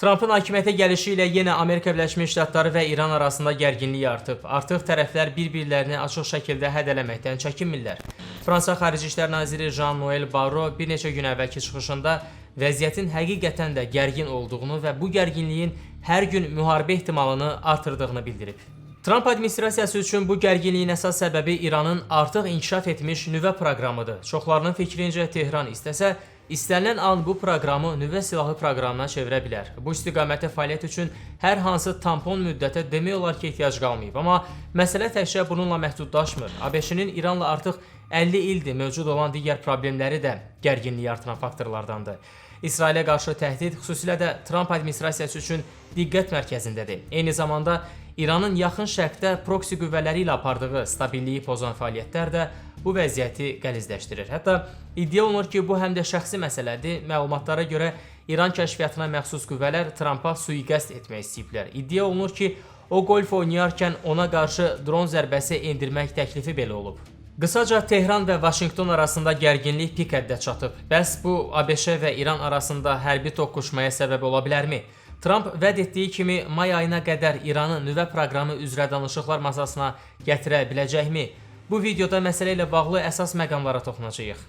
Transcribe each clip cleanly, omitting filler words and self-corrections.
Trampın hakimiyyətə gəlişi ilə yenə Amerika Birləşmiş Ştatları və İran arasında gərginlik artıb. Artıq tərəflər bir-birlərini açıq şəkildə hədələməkdən çəkinmirlər. Fransa Xarici İşlər Naziri Jean-Noël Barrot bir neçə gün əvvəlki çıxışında vəziyyətin həqiqətən də gərgin olduğunu və bu gərginliyin hər gün müharibə ehtimalını artırdığını bildirib. Tramp administrasiyası üçün bu gərginliyin əsas səbəbi İranın artıq inkişaf etmiş nüvə proqramıdır. Çoxlarının fikrincə Tehran istəsə, İstənilən an bu proqramı nüvə silahı proqramına çevirə bilər. Bu istiqamətdə fəaliyyət üçün hər hansı tampon müddətə demək olar ki, ehtiyac qalmayıb. Amma məsələ təkcə bununla məhdudlaşmır. ABŞ-nin İranla artıq 50 ildir mövcud olan digər problemləri də gərginliyi artıran faktorlardandır. İsrailə qarşı təhdid xüsusilə də Tramp administrasiyası üçün diqqət mərkəzindədir. Eyni zamanda İranın yaxın şərqdə proksi qüvvələri ilə apardığı stabilliyi pozan fəaliyyətlər də bu vəziyyəti qəlizləşdirir. Hətta iddia olunur ki, bu həm də şəxsi məsələdir. Məlumatlara görə İran kəşfiyyatına məxsus qüvvələr Trampa sui-qəsd etmək istəyiblər. İddia olunur ki, o golf oynayarkən ona qarşı dron zərbəsi endirmək təklifi belə olub. Qısaca Tehran və Vaşinqton arasında gərginlik pik həddə çatıb. Bəs bu ABŞ və İran arasında hərbi toqquşmaya səbəb ola bilərmi? Tramp vəd etdiyi kimi may ayına qədər İranın nüvə proqramı üzrə danışıqlar masasına gətirə biləcəkmi? Bu videoda məsələ ilə bağlı əsas məqamlara toxunacağıq.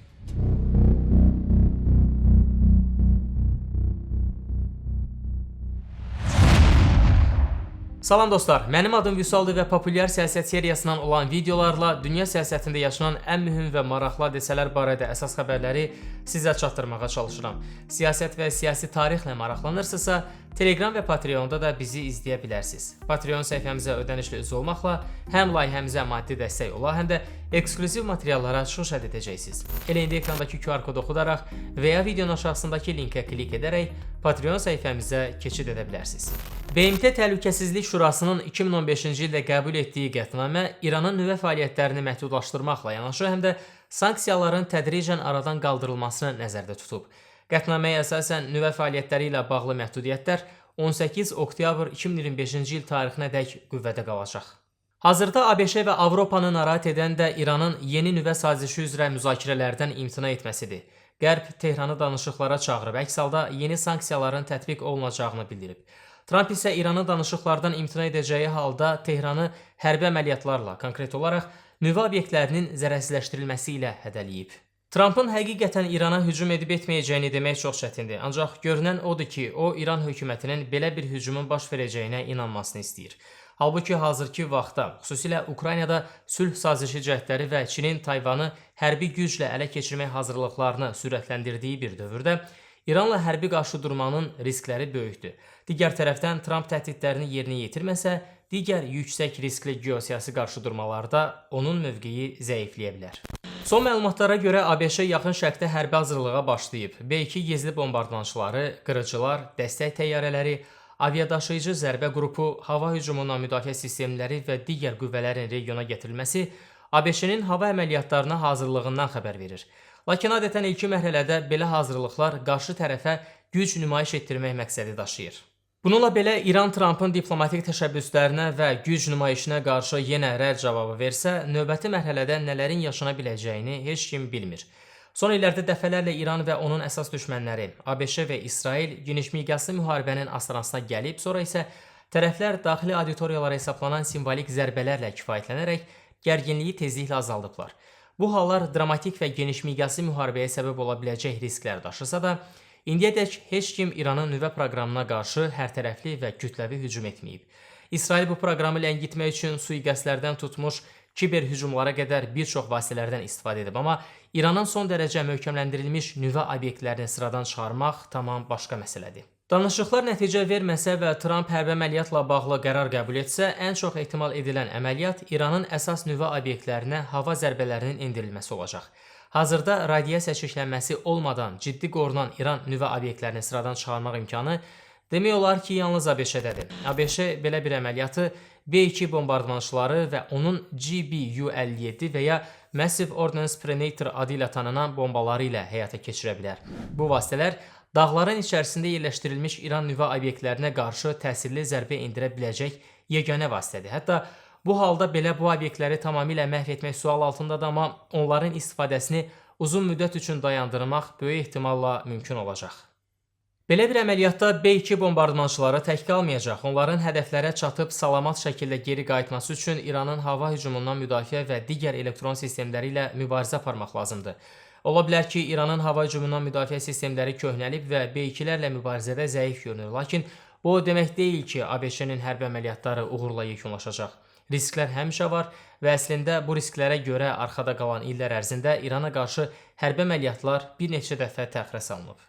Salam dostlar, mənim adım Vüsaldır və populyar siyasət seriyasından olan videolarla dünya siyasətində yaşanan ən mühüm və maraqlı hadisələr barədə əsas xəbərləri sizə çatdırmağa çalışıram. Siyasət və siyasi tarixlə maraqlanırsınızsa, Telegram və Patreonda da bizi izləyə bilərsiniz. Patreon səhifəmizə ödənişli üzv olmaqla həm layihəmizə maddi dəstək ola, həm də ekskluziv materiallara çıxış əldə edəcəksiniz. Elə indi ekrandakı QR kodu oxudaraq və ya videonun aşağısındakı linkə klik edərək Patreon səhifəmizə keçid edə bilərsiniz. BMT Təhlükəsizlik Şurasının 2015-ci ildə qəbul etdiyi qətnamə İranın nüvə fəaliyyətlərini məhdudlaşdırmaqla yanaşı, həm də sanksiyaların tədricən aradan qaldırılmasını nəzərdə tutub. Qətnaməyə əsasən nüvə fəaliyyətləri ilə bağlı məhdudiyyətlər 18 oktyabr 2025-ci il tarixinədək qüvvədə qalacaq. Hazırda ABŞ və Avropanı narahat edən də İranın yeni nüvə sazişi üzrə müzakirələrdən imtina etməsidir. Qərb Tehranı danışıqlara çağırıb, əks halda yeni sanksiyaların tətbiq olunacağını bildirib. Tramp isə İranın danışıqlardan imtina edəcəyi halda Tehranı hərbi əməliyyatlarla, konkret olaraq nüvə obyektlərinin zərərsizləşdirilməsi ilə hədələyib. Trampın həqiqətən İrana hücum edib etməyəcəyini demək çox çətindir. Ancaq görünən odur ki, o İran hökumətinin belə bir hücumun baş verəcəyinə inanmasını istəyir. Halbuki hazırki vaxtda, xüsusilə Ukraynada sülh sazişi cəhdləri və Çinin Tayvanı hərbi güclə ələ keçirmək hazırlıqlarını sürətləndirdiyi bir dövrdə İranla hərbi qarşıdurmanın riskləri böyükdür. Digər tərəfdən Tramp təhdidlərini yerinə yetirməsə, digər yüksək riskli geosiyasi qarşıdurmalarda onun mövqeyi zəifləyə bilər. Son məlumatlara görə ABŞ yaxın şərqdə hərbi hazırlığa başlayıb. B-2 gizli bombardmançıları, qırıcılar, dəstək təyyarələri, aviadaşıyıcı zərbə qrupu, hava hücumundan müdafiə sistemləri və digər qüvvələrin regiona gətirilməsi ABŞ-nin hava əməliyyatlarına hazırlığından xəbər verir. Lakin adətən ilkin mərhələdə belə hazırlıqlar qarşı tərəfə güc nümayiş etdirmək məqsədi daşıyır. Bununla belə İran Trampın diplomatik təşəbbüslərinə və güc nümayişinə qarşı yenə rədd cavabı versə, növbəti mərhələdə nələrin yaşana biləcəyini heç kim bilmir. Son illərdə dəfələrlə İran və onun əsas düşmənləri, ABŞ və İsrail geniş miqyaslı müharibənin astanasına gəlib, sonra isə tərəflər daxili auditoriyalara hesaplanan simvolik zərbələrlə kifayətlənərək gərginliyi tezliklə azaldıblar. Bu hallar dramatik və geniş miqyaslı müharibəyə səbəb ola biləcək risklər daşısa da, indiyədək heç kim İranın nüvə proqramına qarşı hərtərəfli və kütləvi hücum etməyib. İsrail bu proqramı ləngitmək üçün sui-qəsdlərdən tutmuş kiber hücumlara qədər bir çox vasitələrdən istifadə edib, amma İranın son dərəcə möhkəmləndirilmiş nüvə obyektlərini sıradan çıxarmaq tamam başqa məsələdir. Danışıqlar nəticə verməsə və Tramp hərbi əməliyyatla bağlı qərar qəbul etsə, ən çox ehtimal edilən əməliyyat İranın əsas nüvə obyektlərinə hava zərbələrinin endirilməsi olacaq. Hazırda radiasiya çirklənməsi olmadan ciddi qorunan İran nüvə obyektlərini sıradan çıxarmaq imkanı demək olar ki, yalnız ABŞ-dədir. ABŞ belə bir əməliyyatı B-2 bombardmançıları və onun GBU-57 və ya Massive Ordnance Predator adı ilə tanınan bombaları ilə həyata keçirə bilər. Bu vasitələr dağların içərisində yerləşdirilmiş İran nüvə obyektlərinə qarşı təsirli zərbə endirə biləcək yeganə vasitədir. Hətta bu halda belə bu obyektləri tamamilə məhv etmək sual altındadır, amma onların istifadəsini uzun müddət üçün dayandırmaq böyük ehtimalla mümkün olacaq. Belə bir əməliyyatda B-2 bombardmançıları tək qalmayacaq. Onların hədəflərə çatıb salamat şəkildə geri qayıtması üçün İranın hava hücumundan müdafiə və digər elektron sistemləri ilə mübarizə aparmaq lazımdır. Ola bilər ki, İranın hava hücumundan müdafiə sistemləri köhnəlib və B-2-lərlə mübarizədə zəif görünür. Lakin bu o demək deyil ki, ABŞ-nin hərbi əməliyyatları uğurla yekunlaşacaq. Risklər həmişə var və əslində bu risklərə görə arxada qalan illər ərzində İrana qarşı hərbi əməliyyatlar bir neçə dəfə təxirə salınıb.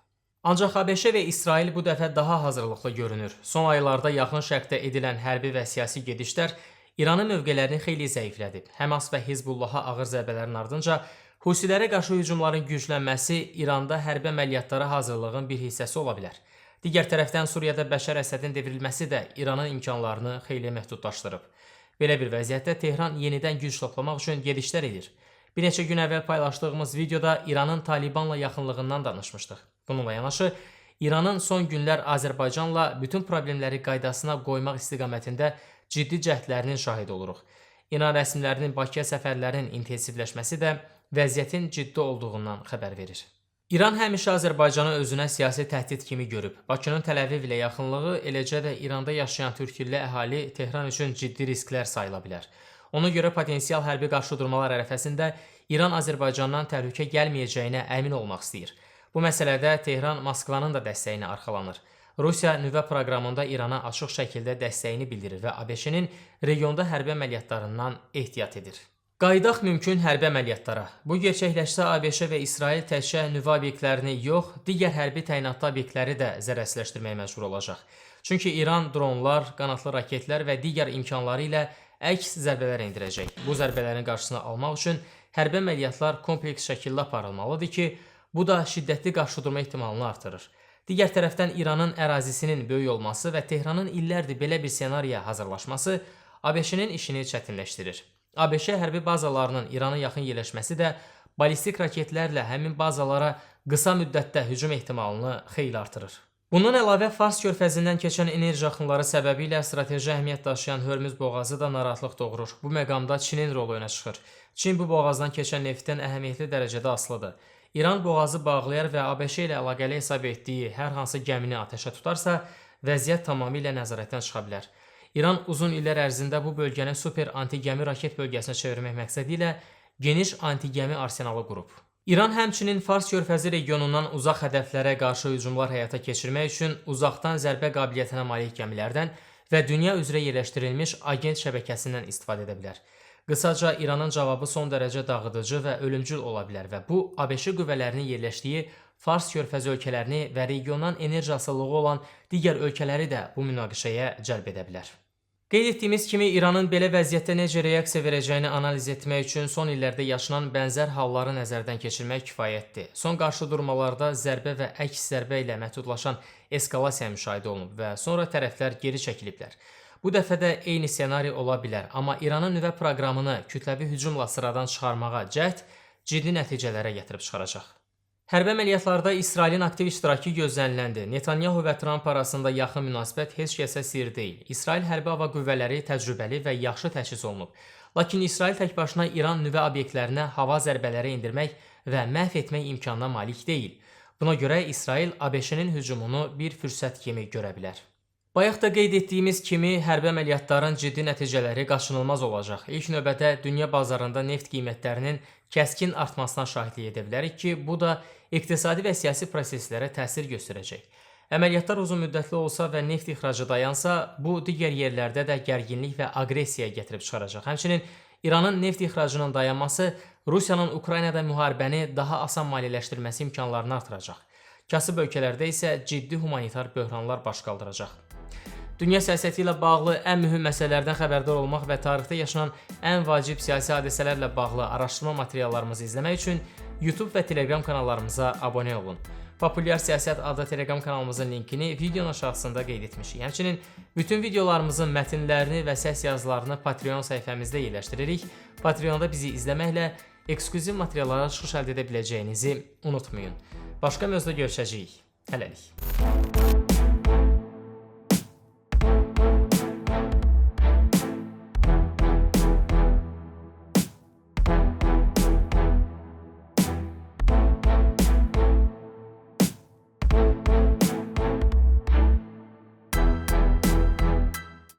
Ancaq ABŞ və İsrail bu dəfə daha hazırlıqlı görünür. Son aylarda Yaxın Şərqdə edilən hərbi və siyasi gedişlər İranın mövqelərini xeyli zəiflədib. Həmas və Hizbullaha ağır zərbələrin ardınca Husilərə qarşı hücumların güclənməsi İranda hərbi əməliyyatlara hazırlığın bir hissəsi ola bilər. Digər tərəfdən Suriyada Bəşər Əsədin devrilməsi də İranın imkanlarını xeyli məhdudlaşdırıb. Belə bir vəziyyətdə Tehran yenidən güc toplamaq üçün gedişlər edir. Bir neçə gün əvvəl paylaşdığımız videoda İranın Talibanla yaxınlığından danışmışdıq. Bununla yanaşı, İranın son günlər Azərbaycanla bütün problemləri qaydasına qoymaq istiqamətində ciddi cəhdlərinin şahidi oluruq. İran rəsmilərinin Bakıya səfərlərinin intensivləşməsi də vəziyyətin ciddi olduğundan xəbər verir. İran həmişə Azərbaycanı özünə siyasi təhdid kimi görüb. Bakının Təl-Əviv ilə yaxınlığı, eləcə də İranda yaşayan türkilli əhali Tehran üçün ciddi risklər sayıla bilər. Ona görə potensial hərbi qarşıdurmalar ərəfəsində İran Azərbaycandan təhlükə gəlməyəcəyinə əmin olmaq istəyir. Bu məsələdə Tehran Moskvanın da dəstəyini arxalanır. Rusiya nüvə proqramında İrana açıq şəkildə dəstəyini bildirir və ABŞ-nin regionda hərbi əməliyyatlarından ehtiyat edir. Qayıdaq mümkün hərbi əməliyyatlara. Bu gerçəkləşsə ABŞ və İsrail təkcə nüvə obyektlərini yox, digər hərbi təyinatlı obyektləri də zərərsizləşdirməyə məcbur olacaq. Çünki İran dronlar, qanadlı raketlər və digər imkanları ilə əks zərbələr endirəcək. Bu zərbələrin qarşısını almaq üçün hərbi əməliyyatlar kompleks şəkildə aparılmalıdır ki, bu da şiddətli qarşıdurma ehtimalını artırır. Digər tərəfdən İranın ərazisinin böyük olması və Tehranın illərdir belə bir ssenariyə hazırlaşması ABŞ-nin işini çətinləşdirir. ABŞ hərbi bazalarının İrana yaxın yerləşməsi də ballistik raketlərlə həmin bazalara qısa müddətdə hücum ehtimalını xeyli artırır. Bundan əlavə Fars körfəzindən keçən enerji axınları səbəbilə strateji əhəmiyyət daşıyan Hörmüz boğazı da narahatlıq doğurur. Bu məqamda Çinin rolu önə çıxır. Çin bu boğazdan keçən neftin əhəmiyyətli dərəcədə asılıdır. İran boğazı bağlayar və ABŞ ilə əlaqəli hesab etdiyi hər hansı gəmini atəşə tutarsa, vəziyyət tamamilə nəzarətdən çıxa bilər. İran uzun illər ərzində bu bölgəni super antigəmi raket bölgəsinə çevirmək məqsədi ilə geniş antigəmi arsenalı qurub. İran həmçinin Fars körfəzi regionundan uzaq hədəflərə qarşı hücumlar həyata keçirmək üçün uzaqdan zərbə qabiliyyətinə malik gəmilərdən və dünya üzrə yerləşdirilmiş agent şəbəkəsindən istifadə edə bilər. Qısaca, İranın cavabı son dərəcə dağıdıcı və ölümcül ola bilər və bu, ABŞ qüvvələrinin yerləşdiyi Fars körfəzi ölkələrini və regiondan enerji asılılığı olan digər ölkələri də bu münaqişəyə cəlb edə bilər. Qeyd etdiyimiz kimi, İranın belə vəziyyətdə necə reaksiya verəcəyini analiz etmək üçün son illərdə yaşanan bənzər halları nəzərdən keçirmək kifayətdir. Son qarşıdurmalarda zərbə və əks zərbə ilə məhdudlaşan eskalasiya müşahidə olunub və sonra tərəflər geri çəkiliblər. Bu dəfə də eyni ssenari ola bilər, amma İranın nüvə proqramını kütləvi hücumla sıradan çıxarmağa cəhd ciddi nəticələrə gətirib çıxaracaq. Hərbi əməliyyatlarda İsrailin aktiv iştirakı gözləniləndir. Netanyahu və Trump arasında yaxın münasibət heç kəsə sir deyil. İsrail hərbi hava qüvvələri təcrübəli və yaxşı təchiz olunub. Lakin İsrail tək başına İran nüvə obyektlərinə hava zərbələri endirmək və məhv etmək imkanına malik deyil. Buna görə İsrail ABŞ-nin hücumunu bir fürsət kimi görə bilər. Bayaq da qeyd etdiyimiz kimi, hərbi əməliyyatların ciddi nəticələri qaçınılmaz olacaq. İlk növbədə dünya bazarında neft qiymətlərinin kəskin artmasına şahidlik edə bilərik ki, bu da iqtisadi və siyasi proseslərə təsir göstərəcək. Əməliyyatlar uzun müddətli olsa və neft ixracı dayansa, bu digər yerlərdə də gərginlik və aqressiyaya gətirib çıxaracaq. Həmçinin İranın neft ixracının dayanması Rusiyanın Ukraynada müharibəni daha asan maliyyələşdirməsi imkanlarını artıracaq. Kasıb ölkələrdə isə ciddi humanitar böhranlar baş qaldıracaq. Dünya siyasəti ilə bağlı ən mühüm məsələlərdən xəbərdar olmaq və tarixdə yaşanan ən vacib siyasi hadisələrlə bağlı araşdırma materiallarımızı izləmək üçün YouTube və Telegram kanallarımıza abunə olun. Populyar Siyasət adlı Telegram kanalımızın linkini videonun aşağısında qeyd etmişik. Həmçinin bütün videolarımızın mətnlərini və səs yazılarını Patreon səhifəmizdə yerləşdiririk. Patreonda bizi izləməklə eksklüziv materiallara çıxış əldə edə biləcəyinizi unutmayın. Başqa mövzuda görüşəcəyik. Hələlik.